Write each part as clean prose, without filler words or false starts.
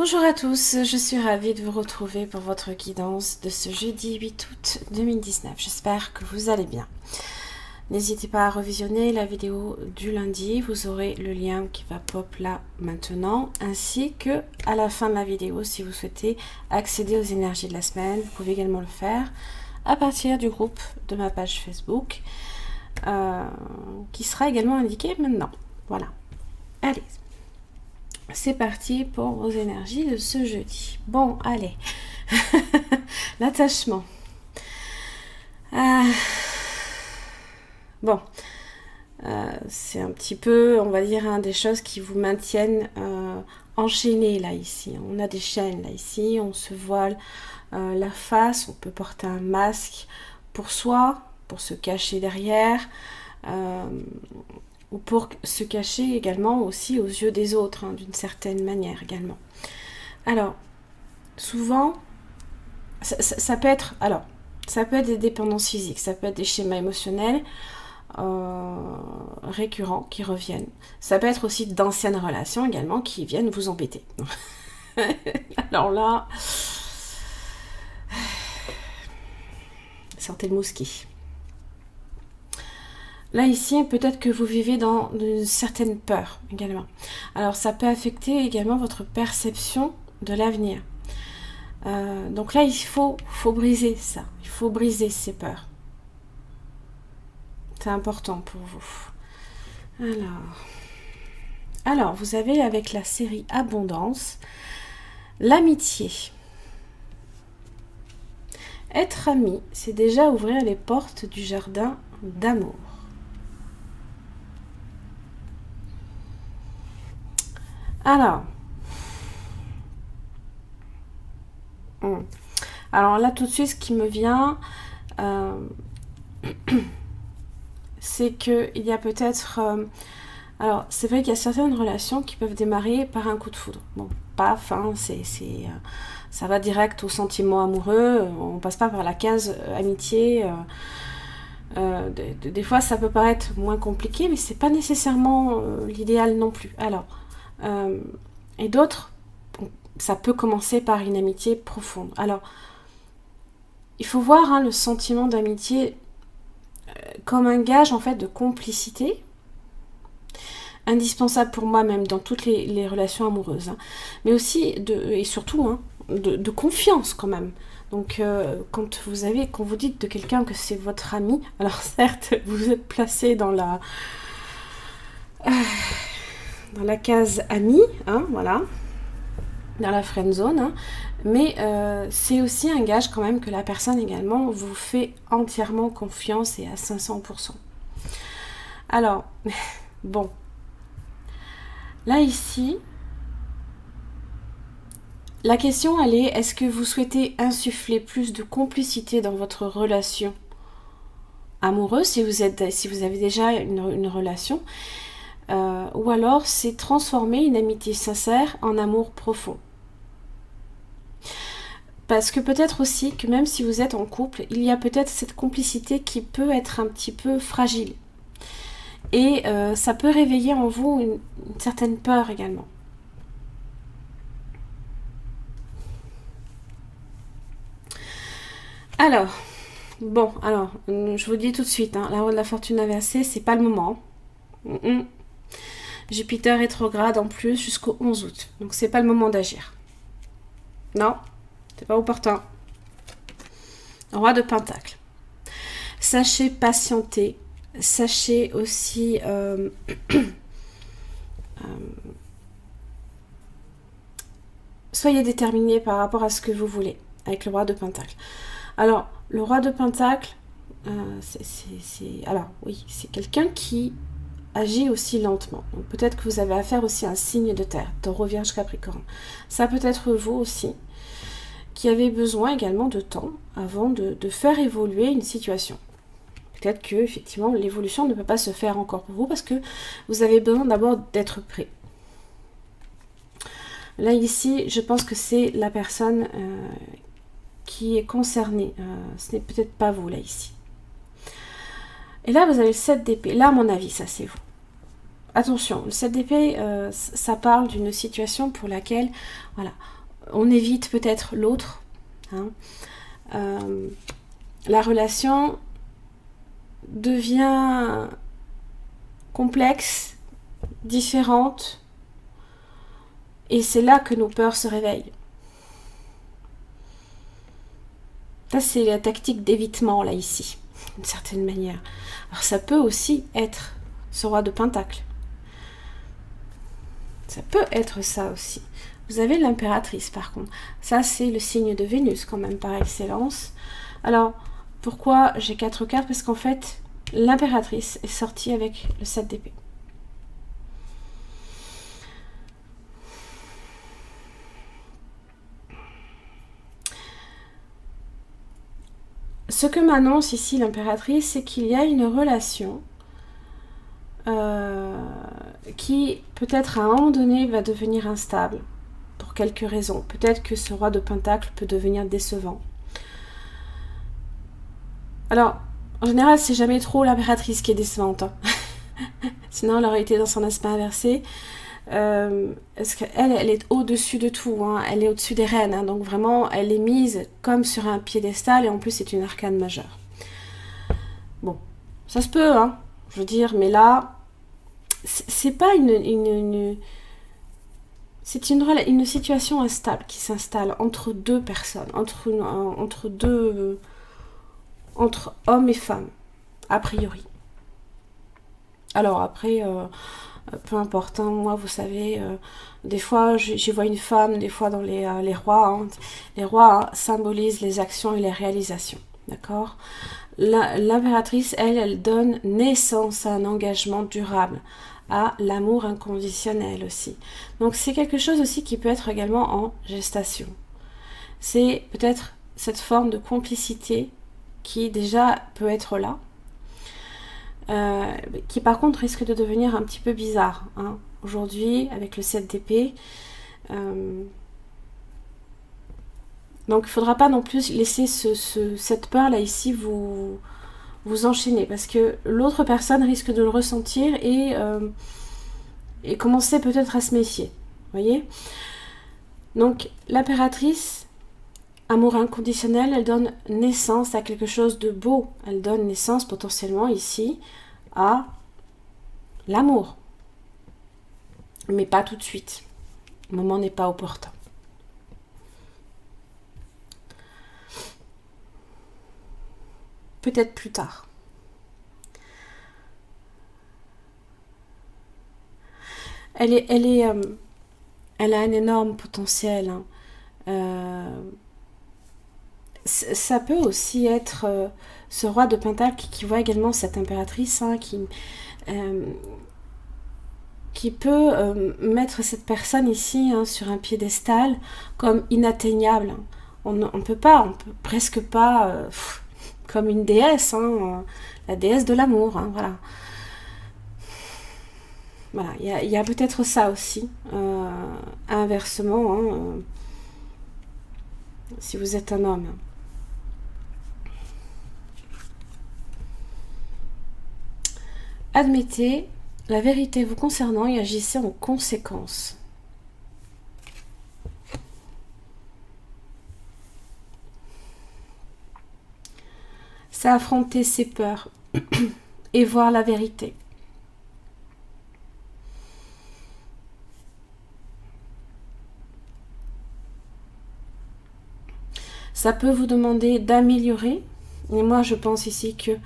Bonjour à tous, je suis ravie de vous retrouver pour votre guidance de ce jeudi 8 août 2019. J'espère que vous allez bien. N'hésitez pas à revisionner la vidéo du lundi, vous aurez le lien qui va pop là maintenant, ainsi que à la fin de la vidéo si vous souhaitez accéder aux énergies de la semaine. Vous pouvez également le faire à partir du groupe de ma page Facebook, qui sera également indiqué maintenant. Voilà, allez. C'est parti pour vos énergies de ce jeudi. Bon, allez. L'attachement. Bon. C'est un petit peu, on va dire, des choses qui vous maintiennent enchaînés là, ici. On a des chaînes là, ici. On se voile la face. On peut porter un masque pour soi, pour se cacher derrière. Ou pour se cacher également aussi aux yeux des autres, d'une certaine manière également. Alors, souvent, ça peut être des dépendances physiques, ça peut être des schémas émotionnels récurrents qui reviennent. Ça peut être aussi d'anciennes relations également qui viennent vous embêter. Alors là, sortez le mousquet. Là, ici, peut-être que vous vivez dans une certaine peur également. Alors, ça peut affecter également votre perception de l'avenir. Donc là, il faut briser ça. Il faut briser ces peurs. C'est important pour vous. Alors, vous avez avec la série Abondance, l'amitié. Être ami, c'est déjà ouvrir les portes du jardin d'amour. Alors là tout de suite ce qui me vient c'est que il y a peut-être alors c'est vrai qu'il y a certaines relations qui peuvent démarrer par un coup de foudre. Bon, paf, ça va direct au sentiment amoureux, on passe pas par la case amitié. Des fois ça peut paraître moins compliqué, mais c'est pas nécessairement l'idéal non plus. Alors et d'autres, ça peut commencer par une amitié profonde. Alors il faut voir le sentiment d'amitié comme un gage en fait de complicité, indispensable pour moi même dans toutes les relations amoureuses, mais aussi et surtout de confiance quand même. Donc quand vous dites de quelqu'un que c'est votre ami, alors certes vous êtes placé dans la case ami, voilà, dans la friend zone, mais c'est aussi un gage quand même que la personne également vous fait entièrement confiance et à 500%. Alors, bon, là ici, la question elle est, est-ce que vous souhaitez insuffler plus de complicité dans votre relation amoureuse, si vous avez déjà une relation, ou alors c'est transformer une amitié sincère en amour profond. Parce que peut-être aussi que même si vous êtes en couple, il y a peut-être cette complicité qui peut être un petit peu fragile. Et ça peut réveiller en vous une certaine peur également. Alors, je vous dis tout de suite, la roue de la fortune inversée, c'est pas le moment. Jupiter rétrograde en plus jusqu'au 11 août. Donc c'est pas le moment d'agir. Non, c'est pas opportun. Roi de Pentacle. Sachez patienter. Sachez aussi soyez déterminé par rapport à ce que vous voulez avec le roi de Pentacle. Alors, le roi de Pentacle, c'est quelqu'un qui agit aussi lentement. Donc peut-être que vous avez affaire aussi à un signe de terre, Taureau, Vierge, Capricorne. Ça peut être vous aussi qui avez besoin également de temps avant de faire évoluer une situation. Peut-être que effectivement l'évolution ne peut pas se faire encore pour vous parce que vous avez besoin d'abord d'être prêt. Là ici, je pense que c'est la personne qui est concernée. Ce n'est peut-être pas vous là ici. Et là vous avez le 7 d'épée. Là à mon avis ça c'est vous. Attention, le 7 d'épée, ça parle d'une situation pour laquelle, voilà, on évite peut-être l'autre. Hein. La relation devient complexe, différente, et c'est là que nos peurs se réveillent. Ça, c'est la tactique d'évitement, là, ici, d'une certaine manière. Alors, ça peut aussi être ce roi de Pentacle. Ça peut être ça aussi. Vous avez l'impératrice, par contre. Ça, c'est le signe de Vénus, quand même, par excellence. Alors, pourquoi j'ai 4 cartes? Parce qu'en fait, l'impératrice est sortie avec le 7 d'épée. Ce que m'annonce ici l'impératrice, c'est qu'il y a une relation qui, peut-être à un moment donné, va devenir instable, pour quelques raisons. Peut-être que ce roi de Pentacle peut devenir décevant. Alors, en général, c'est jamais trop l'impératrice qui est décevante. Hein. Sinon, elle aurait été dans son aspect inversé. Parce qu'elle, elle est au-dessus de tout. Hein. Elle est au-dessus des reines. Hein. Donc, vraiment, elle est mise comme sur un piédestal. Et en plus, c'est une arcane majeure. Bon, ça se peut, hein. Je veux dire, mais là, c'est pas c'est une situation instable qui s'installe entre deux personnes, entre hommes et femmes, a priori. Alors après, peu importe, hein, moi vous savez, des fois j'y vois une femme, des fois dans les rois. Hein. Les rois symbolisent les actions et les réalisations, d'accord? L'impératrice, elle donne naissance à un engagement durable, à l'amour inconditionnel aussi. Donc c'est quelque chose aussi qui peut être également en gestation. C'est peut-être cette forme de complicité qui déjà peut être là, qui par contre risque de devenir un petit peu bizarre. Hein. Aujourd'hui, avec le 7 d'épée, donc il ne faudra pas non plus laisser cette peur là ici vous enchaîner, parce que l'autre personne risque de le ressentir et commencer peut-être à se méfier. Vous voyez? Donc l'impératrice, amour inconditionnel, elle donne naissance à quelque chose de beau. Elle donne naissance potentiellement ici à l'amour. Mais pas tout de suite. Le moment n'est pas opportun. Peut-être plus tard. Elle a un énorme potentiel. Hein. Ça peut aussi être ce roi de Pentacle qui voit également cette impératrice, hein, qui peut mettre cette personne ici, hein, sur un piédestal comme inatteignable. On peut presque pas, comme une déesse, hein, la déesse de l'amour, hein, voilà. Voilà, il y a peut-être ça aussi, inversement, hein, si vous êtes un homme. Admettez la vérité vous concernant et agissez en conséquence. C'est affronter ses peurs et voir la vérité. Ça peut vous demander d'améliorer. Et moi, je pense ici que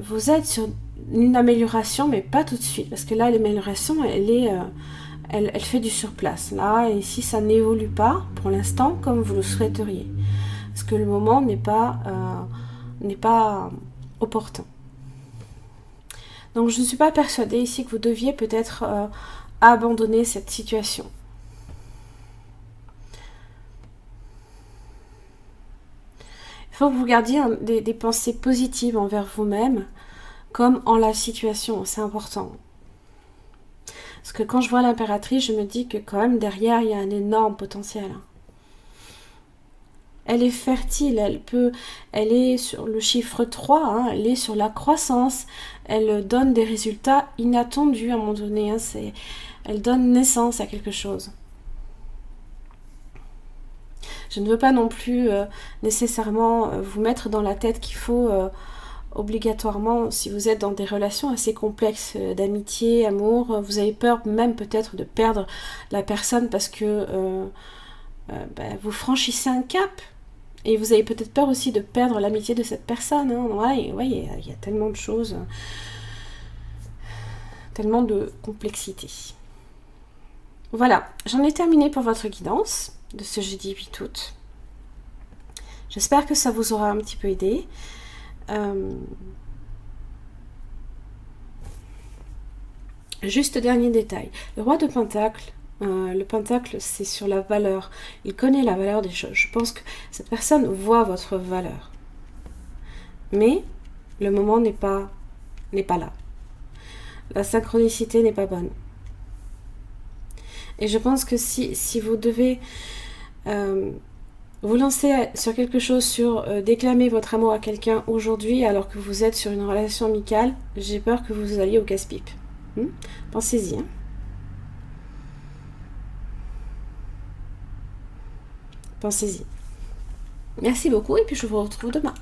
vous êtes sur une amélioration, mais pas tout de suite. Parce que là, l'amélioration, elle fait du surplace. Là, ici, ça n'évolue pas pour l'instant comme vous le souhaiteriez. Parce que le moment n'est pas opportun. Donc, je ne suis pas persuadée ici que vous deviez peut-être abandonner cette situation. Il faut que vous gardiez des pensées positives envers vous-même, comme en la situation, c'est important. Parce que quand je vois l'impératrice, je me dis que quand même derrière, il y a un énorme potentiel. Elle est fertile, elle est sur le chiffre 3, hein, elle est sur la croissance, elle donne des résultats inattendus à un moment donné, hein, elle donne naissance à quelque chose. Je ne veux pas non plus nécessairement vous mettre dans la tête qu'il faut obligatoirement, si vous êtes dans des relations assez complexes d'amitié, amour, vous avez peur même peut-être de perdre la personne parce que vous franchissez un cap. Et vous avez peut-être peur aussi de perdre l'amitié de cette personne. Hein. Ouais, il y a tellement de choses, tellement de complexité. Voilà, j'en ai terminé pour votre guidance de ce jeudi 8 août. J'espère que ça vous aura un petit peu aidé. Juste dernier détail. Le roi de Pentacle, le Pentacle, c'est sur la valeur. Il connaît la valeur des choses. Je pense que cette personne voit votre valeur. Mais le moment n'est pas là. La synchronicité n'est pas bonne. Et je pense que si vous devez vous lancer sur quelque chose, sur déclamer votre amour à quelqu'un aujourd'hui alors que vous êtes sur une relation amicale, j'ai peur que vous alliez au casse-pipe. Pensez-y. Hein. Pensez-y. Merci beaucoup et puis je vous retrouve demain.